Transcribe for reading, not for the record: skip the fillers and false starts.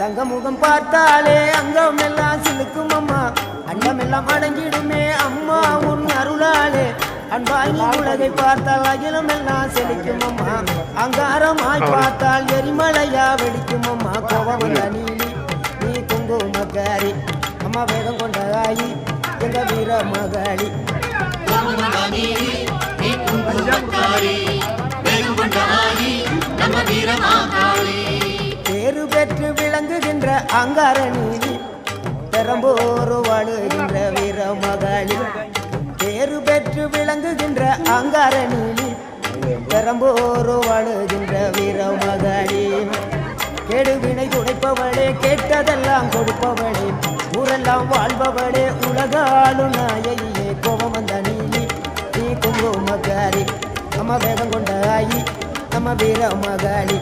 தங்க முகம் பார்த்தாலே அங்கம் எல்லாம் சிலுக்கும் அம்மா அண்டம் எல்லாம் அடங்கிடுமே அம்மா உன் அருளாலே அன்பாய் நீ உலகை பார்த்தால் அகிலம் எல்லாம் செழிக்கும் அம்மா அங்காரமாய் பார்த்தால் எரிமலையா வெடிக்கும் அம்மா கோபம் வந்த நீலி நீ குங்குமக்காரி அம்மா வேகம் கொண்ட ஆயி எங்க வீர மகாளி பேரு பெற்று விளங்குகின்ற அங்கார நீதி பெரம்போர் வாழுகின்ற வீர மகாளி பேரு பெற்று விளங்குகின்ற அங்கார நீதி பெரம்போர் வாழுகின்ற வீர மகாளி கெடுவினை துடைப்பவளே கேட்டதெல்லாம் கொடுப்பவளே ஊரெல்லாம் வாழ்பவளே உலகாலும் நாயகியே கோபம் வந்த நீலி நீ குங்குமக்காரி அம்மா வேகம் கொண்ட ஆயி நம்ம வீர மகாளி